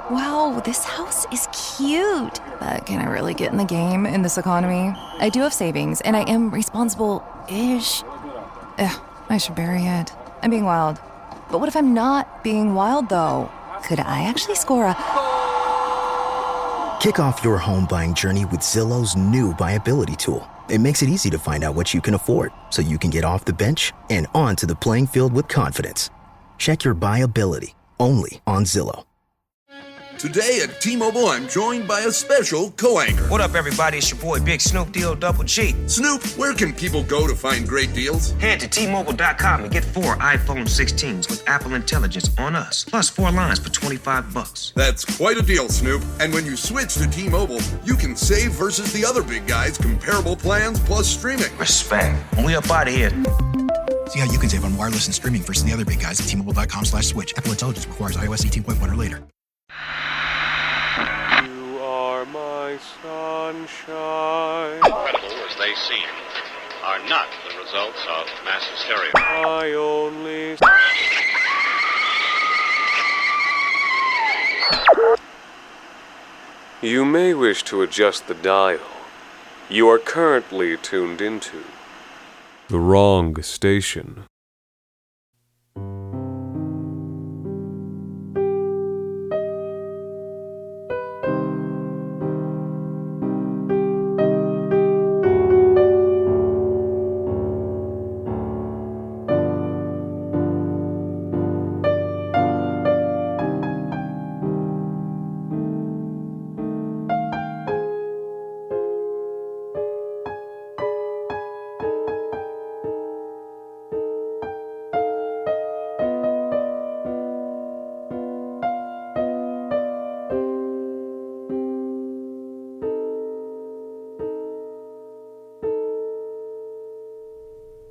Wow, this house is cute. But can I really get in the game in this economy? I do have savings, and I am responsible-ish. Ugh, I should bury it. I'm being wild. But what if I'm not being wild, though? Could I actually score a... Kick off your home buying journey with Zillow's new BuyAbility tool. It makes it easy to find out what you can afford, so you can get off the bench and onto the playing field with confidence. Check your BuyAbility, only on Zillow. Today at T-Mobile, I'm joined by a special co-anchor. What up, everybody? It's your boy, Big Snoop Double G. Snoop, where can people go to find great deals? Head to T-Mobile.com and get 4 iPhone 16s with Apple Intelligence on us, plus 4 lines for $25. That's quite a deal, Snoop. And when you switch to T-Mobile, you can save versus the other big guys' comparable plans plus streaming. Respect. We up out of here. See how you can save on wireless and streaming versus the other big guys at T-Mobile.com/switch. Apple Intelligence requires iOS 18.1 or later. You are my sunshine. Incredible as they seem, are not the results of mass hysteria. I only... You may wish to adjust the dial. You are currently tuned into the wrong station.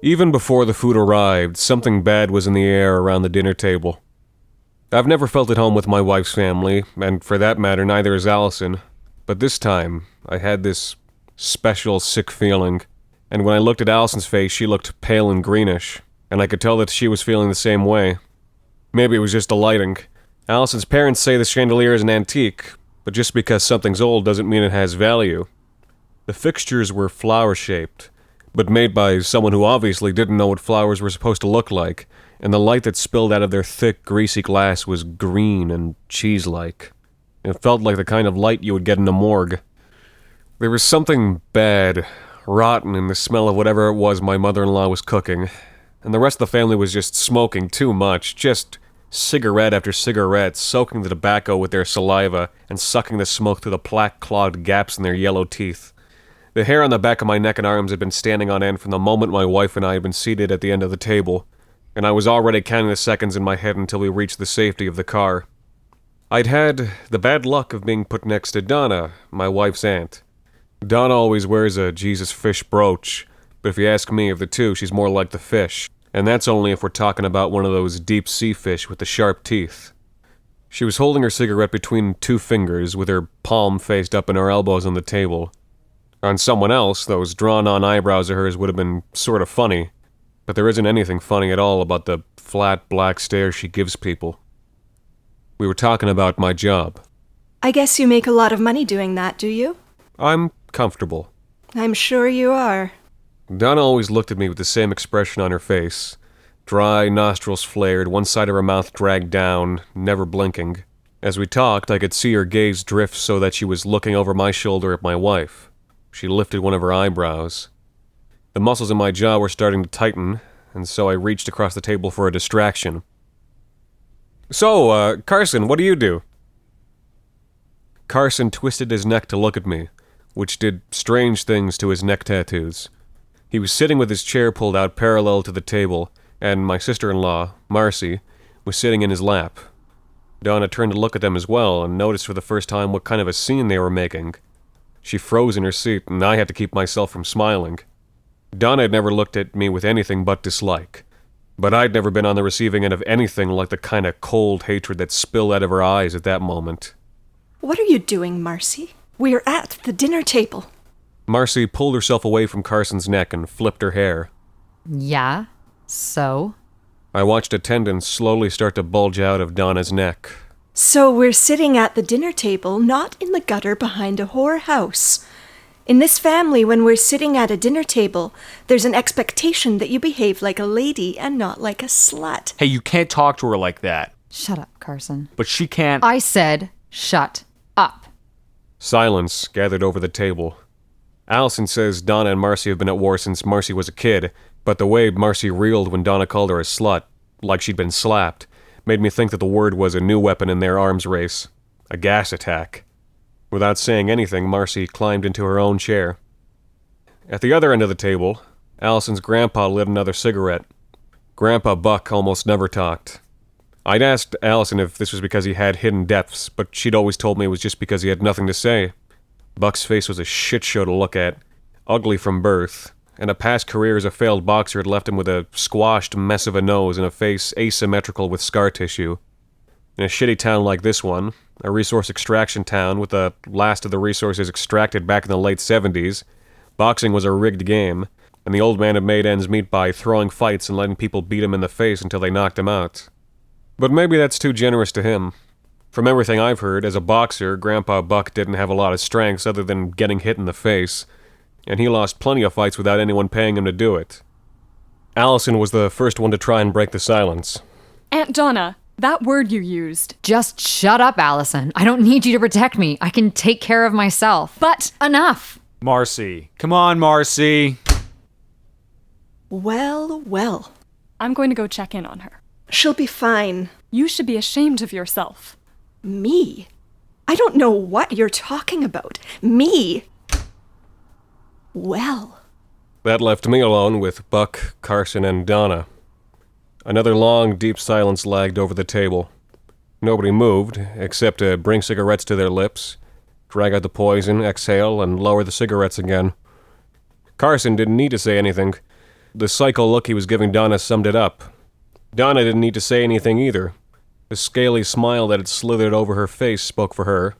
Even before the food arrived, something bad was in the air around the dinner table. I've never felt at home with my wife's family, and for that matter, neither has Alison. But this time, I had this special sick feeling, and when I looked at Alison's face, she looked pale and greenish, and I could tell that she was feeling the same way. Maybe it was just the lighting. Alison's parents say the chandelier is an antique, but just because something's old doesn't mean it has value. The fixtures were flower-shaped, but made by someone who obviously didn't know what flowers were supposed to look like, and the light that spilled out of their thick, greasy glass was green and cheese-like. It felt like the kind of light you would get in a morgue. There was something bad, rotten in the smell of whatever it was my mother-in-law was cooking, and the rest of the family was just smoking too much, just cigarette after cigarette, soaking the tobacco with their saliva and sucking the smoke through the plaque-clogged gaps in their yellow teeth. The hair on the back of my neck and arms had been standing on end from the moment my wife and I had been seated at the end of the table, and I was already counting the seconds in my head until we reached the safety of the car. I'd had the bad luck of being put next to Donna, my wife's aunt. Donna always wears a Jesus fish brooch, but if you ask me, of the two, she's more like the fish, and that's only if we're talking about one of those deep-sea fish with the sharp teeth. She was holding her cigarette between 2 fingers, with her palm faced up and her elbows on the table. On someone else, those drawn-on eyebrows of hers would have been sort of funny, but there isn't anything funny at all about the flat, black stare she gives people. We were talking about my job. I guess you make a lot of money doing that, do you? I'm comfortable. I'm sure you are. Donna always looked at me with the same expression on her face. Dry, nostrils flared, one side of her mouth dragged down, never blinking. As we talked, I could see her gaze drift so that she was looking over my shoulder at my wife. She lifted one of her eyebrows. The muscles in my jaw were starting to tighten, and so I reached across the table for a distraction. So, Carson, what do you do? Carson twisted his neck to look at me, which did strange things to his neck tattoos. He was sitting with his chair pulled out parallel to the table, and my sister-in-law, Marcy, was sitting in his lap. Donna turned to look at them as well, and noticed for the first time what kind of a scene they were making. She froze in her seat, and I had to keep myself from smiling. Donna had never looked at me with anything but dislike, but I'd never been on the receiving end of anything like the kind of cold hatred that spilled out of her eyes at that moment. What are you doing, Marcy? We're at the dinner table. Marcy pulled herself away from Carson's neck and flipped her hair. Yeah? So? I watched a tendon slowly start to bulge out of Donna's neck. So we're sitting at the dinner table, not in the gutter behind a whorehouse. In this family, when we're sitting at a dinner table, there's an expectation that you behave like a lady and not like a slut. Hey, you can't talk to her like that. Shut up, Carson. But she can't... I said, shut up. Silence gathered over the table. Alison says Donna and Marcy have been at war since Marcy was a kid, but the way Marcy reeled when Donna called her a slut, like she'd been slapped, made me think that the word was a new weapon in their arms race. A gas attack. Without saying anything, Marcy climbed into her own chair. At the other end of the table, Alison's grandpa lit another cigarette. Grandpa Buck almost never talked. I'd asked Alison if this was because he had hidden depths, but she'd always told me it was just because he had nothing to say. Buck's face was a shit show to look at, ugly from birth, and a past career as a failed boxer had left him with a squashed mess of a nose and a face asymmetrical with scar tissue. In a shitty town like this one, a resource extraction town with the last of the resources extracted back in the late 70s, boxing was a rigged game, and the old man had made ends meet by throwing fights and letting people beat him in the face until they knocked him out. But maybe that's too generous to him. From everything I've heard, as a boxer, Grandpa Buck didn't have a lot of strengths other than getting hit in the face, and he lost plenty of fights without anyone paying him to do it. Alison was the first one to try and break the silence. Aunt Donna, that word you used. Just shut up, Alison. I don't need you to protect me. I can take care of myself. But enough. Marcy. Come on, Marcy. Well, well. I'm going to go check in on her. She'll be fine. You should be ashamed of yourself. Me? I don't know what you're talking about. Me? Well. That left me alone with Buck, Carson, and Donna. Another long, deep silence lagged over the table. Nobody moved, except to bring cigarettes to their lips, drag out the poison, exhale, and lower the cigarettes again. Carson didn't need to say anything. The psycho look he was giving Donna summed it up. Donna didn't need to say anything either. The scaly smile that had slithered over her face spoke for her.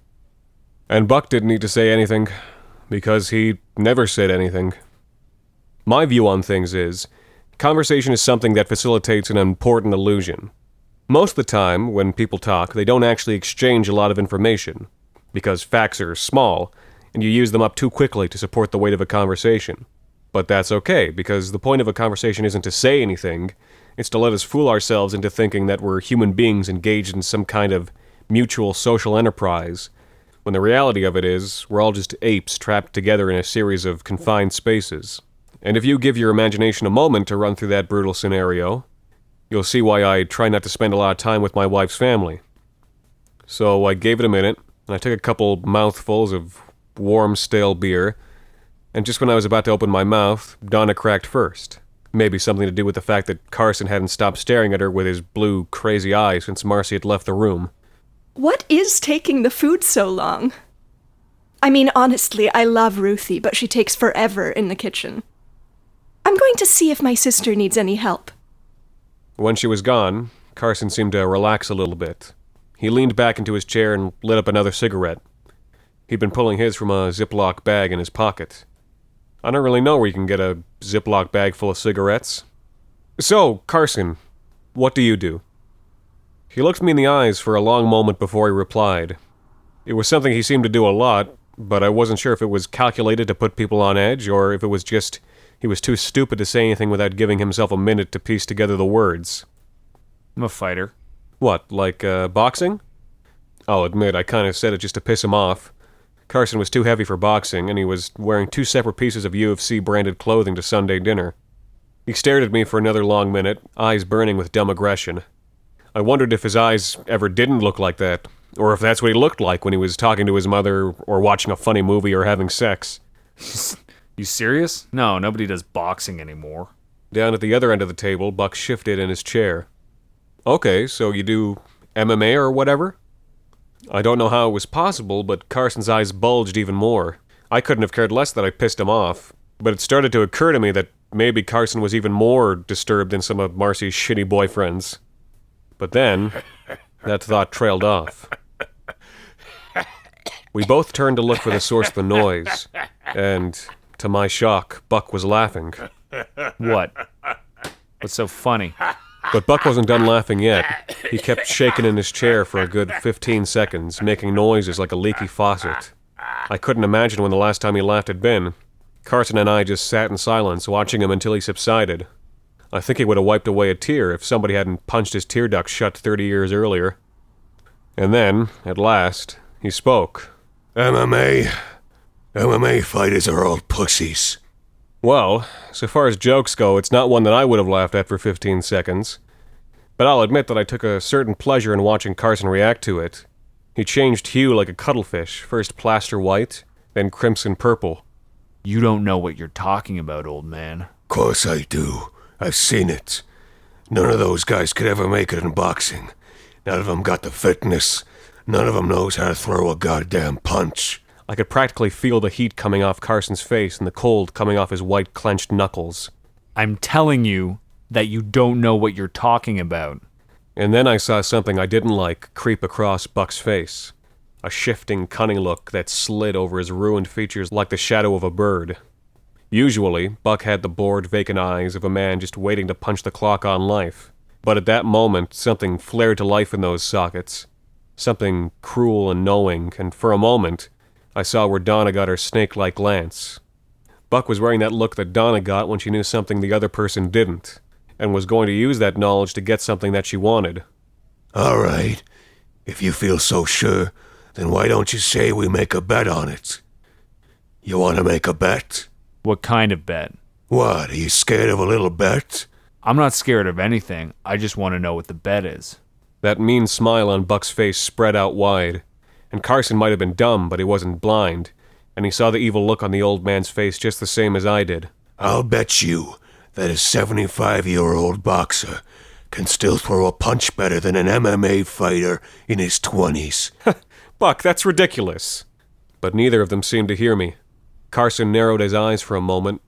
And Buck didn't need to say anything, because he never said anything. My view on things is, conversation is something that facilitates an important illusion. Most of the time, when people talk, they don't actually exchange a lot of information, because facts are small, and you use them up too quickly to support the weight of a conversation. But that's okay, because the point of a conversation isn't to say anything, it's to let us fool ourselves into thinking that we're human beings engaged in some kind of mutual social enterprise, when the reality of it is, we're all just apes trapped together in a series of confined spaces. And if you give your imagination a moment to run through that brutal scenario, you'll see why I try not to spend a lot of time with my wife's family. So I gave it a minute, and I took a couple mouthfuls of warm, stale beer, and just when I was about to open my mouth, Donna cracked first. Maybe something to do with the fact that Carson hadn't stopped staring at her with his blue, crazy eyes since Marcy had left the room. What is taking the food so long? I mean, honestly, I love Ruthie, but she takes forever in the kitchen. I'm going to see if my sister needs any help. When she was gone, Carson seemed to relax a little bit. He leaned back into his chair and lit up another cigarette. He'd been pulling his from a Ziploc bag in his pocket. I don't really know where you can get a Ziploc bag full of cigarettes. So, Carson, what do you do? He looked me in the eyes for a long moment before he replied. It was something he seemed to do a lot, but I wasn't sure if it was calculated to put people on edge, or if it was just he was too stupid to say anything without giving himself a minute to piece together the words. I'm a fighter. What, like boxing? I'll admit, I kind of said it just to piss him off. Carson was too heavy for boxing, and he was wearing 2 separate pieces of UFC-branded clothing to Sunday dinner. He stared at me for another long minute, eyes burning with dumb aggression. I wondered if his eyes ever didn't look like that, or if that's what he looked like when he was talking to his mother, or watching a funny movie, or having sex. You serious? No, nobody does boxing anymore. Down at the other end of the table, Buck shifted in his chair. Okay, so you do MMA or whatever? I don't know how it was possible, but Carson's eyes bulged even more. I couldn't have cared less that I pissed him off, but it started to occur to me that maybe Carson was even more disturbed than some of Marcy's shitty boyfriends. But then, that thought trailed off. We both turned to look for the source of the noise, and, to my shock, Buck was laughing. What? What's so funny? But Buck wasn't done laughing yet. He kept shaking in his chair for a good 15 seconds, making noises like a leaky faucet. I couldn't imagine when the last time he laughed had been. Carson and I just sat in silence, watching him until he subsided. I think he would have wiped away a tear if somebody hadn't punched his tear duct shut 30 years earlier. And then, at last, he spoke. MMA fighters are all pussies. Well, so far as jokes go, it's not one that I would have laughed at for 15 seconds. But I'll admit that I took a certain pleasure in watching Carson react to it. He changed hue like a cuttlefish, first plaster white, then crimson purple. You don't know what you're talking about, old man. Course I do. I've seen it. None of those guys could ever make it in boxing. None of them got the fitness. None of them knows how to throw a goddamn punch. I could practically feel the heat coming off Carson's face and the cold coming off his white clenched knuckles. I'm telling you that you don't know what you're talking about. And then I saw something I didn't like creep across Buck's face. A shifting, cunning look that slid over his ruined features like the shadow of a bird. Usually, Buck had the bored, vacant eyes of a man just waiting to punch the clock on life. But at that moment, something flared to life in those sockets. Something cruel and knowing, and for a moment, I saw where Donna got her snake-like glance. Buck was wearing that look that Donna got when she knew something the other person didn't, and was going to use that knowledge to get something that she wanted. All right. If you feel so sure, then why don't you say we make a bet on it? You want to make a bet? What kind of bet? What, are you scared of a little bet? I'm not scared of anything. I just want to know what the bet is. That mean smile on Buck's face spread out wide, and Carson might have been dumb, but he wasn't blind, and he saw the evil look on the old man's face just the same as I did. I'll bet you that a 75-year-old boxer can still throw a punch better than an MMA fighter in his 20s. Buck, that's ridiculous. But neither of them seemed to hear me. Carson narrowed his eyes for a moment,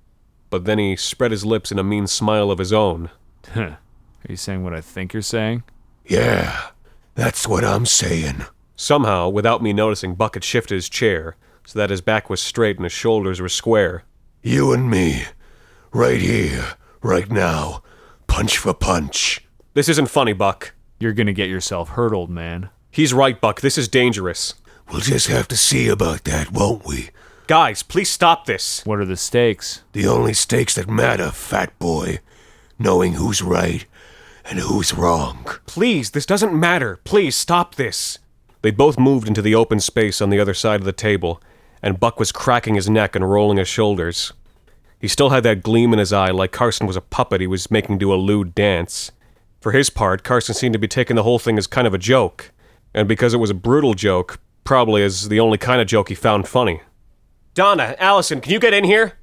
but then he spread his lips in a mean smile of his own. Are you saying what I think you're saying? Yeah, that's what I'm saying. Somehow, without me noticing, Buck had shifted his chair, so that his back was straight and his shoulders were square. You and me, right here, right now, punch for punch. This isn't funny, Buck. You're gonna get yourself hurt, old man. He's right, Buck. This is dangerous. We'll just have to see about that, won't we? Guys, please stop this. What are the stakes? The only stakes that matter, fat boy. Knowing who's right and who's wrong. Please, this doesn't matter. Please, stop this. They both moved into the open space on the other side of the table, and Buck was cracking his neck and rolling his shoulders. He still had that gleam in his eye like Carson was a puppet he was making do a lewd dance. For his part, Carson seemed to be taking the whole thing as kind of a joke, and because it was a brutal joke, probably as the only kind of joke he found funny. Donna, Alison, can you get in here?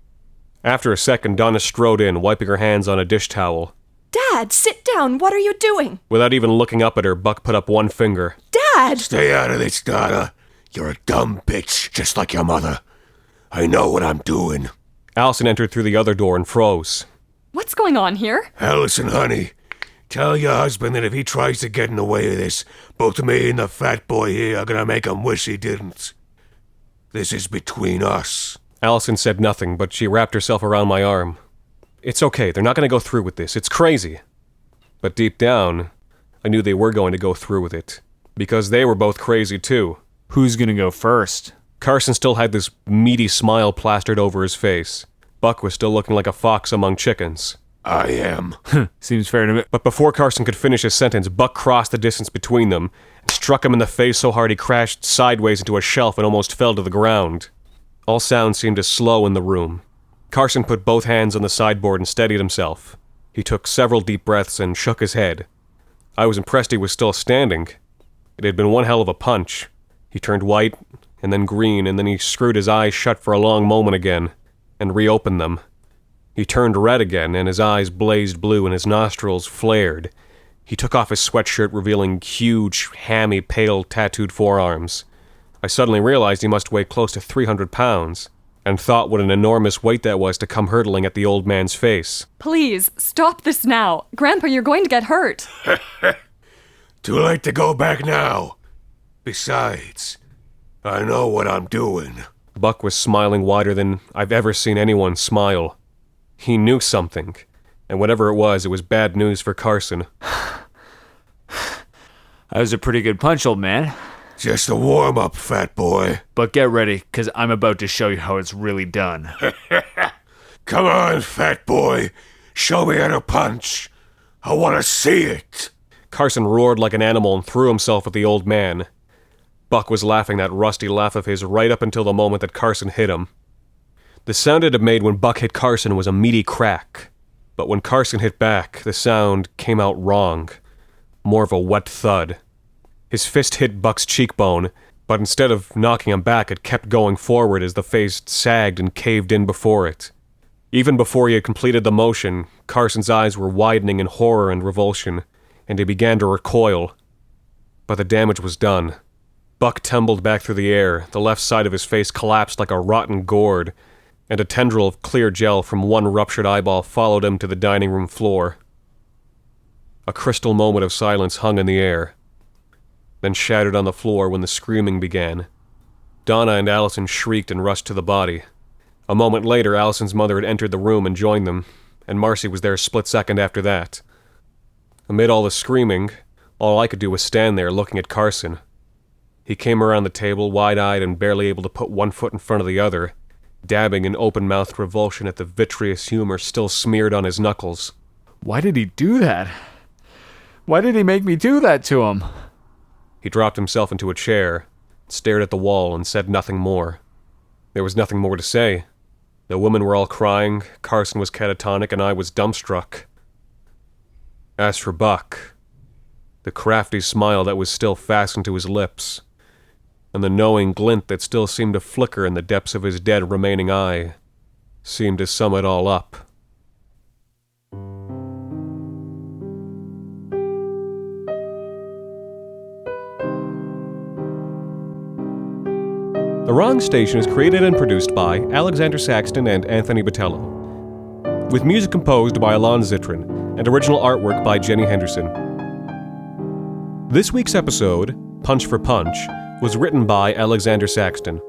After a second, Donna strode in, wiping her hands on a dish towel. Dad, sit down. What are you doing? Without even looking up at her, Buck put up one finger. Dad! Stay out of this, Donna. You're a dumb bitch, just like your mother. I know what I'm doing. Alison entered through the other door and froze. What's going on here? Alison, honey, tell your husband that if he tries to get in the way of this, both me and the fat boy here are gonna make him wish he didn't. This is between us. Alison said nothing, but she wrapped herself around my arm. It's okay, they're not going to go through with this. It's crazy. But deep down, I knew they were going to go through with it. Because they were both crazy too. Who's gonna go first? Carson still had this meaty smile plastered over his face. Buck was still looking like a fox among chickens. I am. Seems fair to me. But before Carson could finish his sentence, Buck crossed the distance between them and struck him in the face so hard he crashed sideways into a shelf and almost fell to the ground. All sound seemed to slow in the room. Carson put both hands on the sideboard and steadied himself. He took several deep breaths and shook his head. I was impressed he was still standing. It had been one hell of a punch. He turned white, and then green, and then he screwed his eyes shut for a long moment again, and reopened them. He turned red again, and his eyes blazed blue, and his nostrils flared. He took off his sweatshirt, revealing huge, hammy, pale, tattooed forearms. I suddenly realized he must weigh close to 300 pounds, and thought what an enormous weight that was to come hurtling at the old man's face. Please, stop this now. Grandpa, you're going to get hurt. Too late to go back now. Besides, I know what I'm doing. Buck was smiling wider than I've ever seen anyone smile. He knew something, and whatever it was bad news for Carson. That was a pretty good punch, old man. Just a warm-up, fat boy. But get ready, because I'm about to show you how it's really done. Come on, fat boy. Show me how to punch. I want to see it. Carson roared like an animal and threw himself at the old man. Buck was laughing that rusty laugh of his right up until the moment that Carson hit him. The sound it had made when Buck hit Carson was a meaty crack. But when Carson hit back, the sound came out wrong. More of a wet thud. His fist hit Buck's cheekbone, but instead of knocking him back, it kept going forward as the face sagged and caved in before it. Even before he had completed the motion, Carson's eyes were widening in horror and revulsion, and he began to recoil. But the damage was done. Buck tumbled back through the air, the left side of his face collapsed like a rotten gourd, and a tendril of clear gel from one ruptured eyeball followed him to the dining room floor. A crystal moment of silence hung in the air, then shattered on the floor when the screaming began. Donna and Alison shrieked and rushed to the body. A moment later, Alison's mother had entered the room and joined them, and Marcy was there a split second after that. Amid all the screaming, all I could do was stand there looking at Carson. He came around the table, wide-eyed and barely able to put one foot in front of the other, dabbing in open-mouthed revulsion at the vitreous humor still smeared on his knuckles. Why did he do that? Why did he make me do that to him? He dropped himself into a chair, stared at the wall, and said nothing more. There was nothing more to say. The women were all crying, Carson was catatonic, and I was dumbstruck. As for Buck, the crafty smile that was still fastened to his lips, and the knowing glint that still seemed to flicker in the depths of his dead remaining eye, seemed to sum it all up. The Wrong Station is created and produced by Alexander Saxton and Anthony Botello, with music composed by Alon Zitrin and original artwork by Jenny Henderson. This week's episode, Punch for Punch, was written by Alexander Saxton.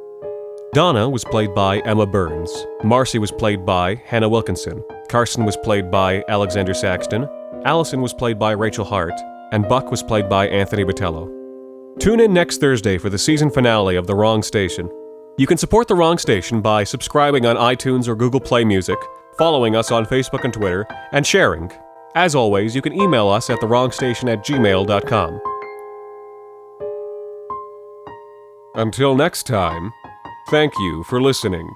Donna was played by Emma Burns. Marcy was played by Hannah Wilkinson. Carson was played by Alexander Saxton. Alison was played by Rachel Hart. And Buck was played by Anthony Botello. Tune in next Thursday for the season finale of The Wrong Station. You can support The Wrong Station by subscribing on iTunes or Google Play Music, following us on Facebook and Twitter, and sharing. As always, you can email us at thewrongstation@gmail.com. Until next time, thank you for listening.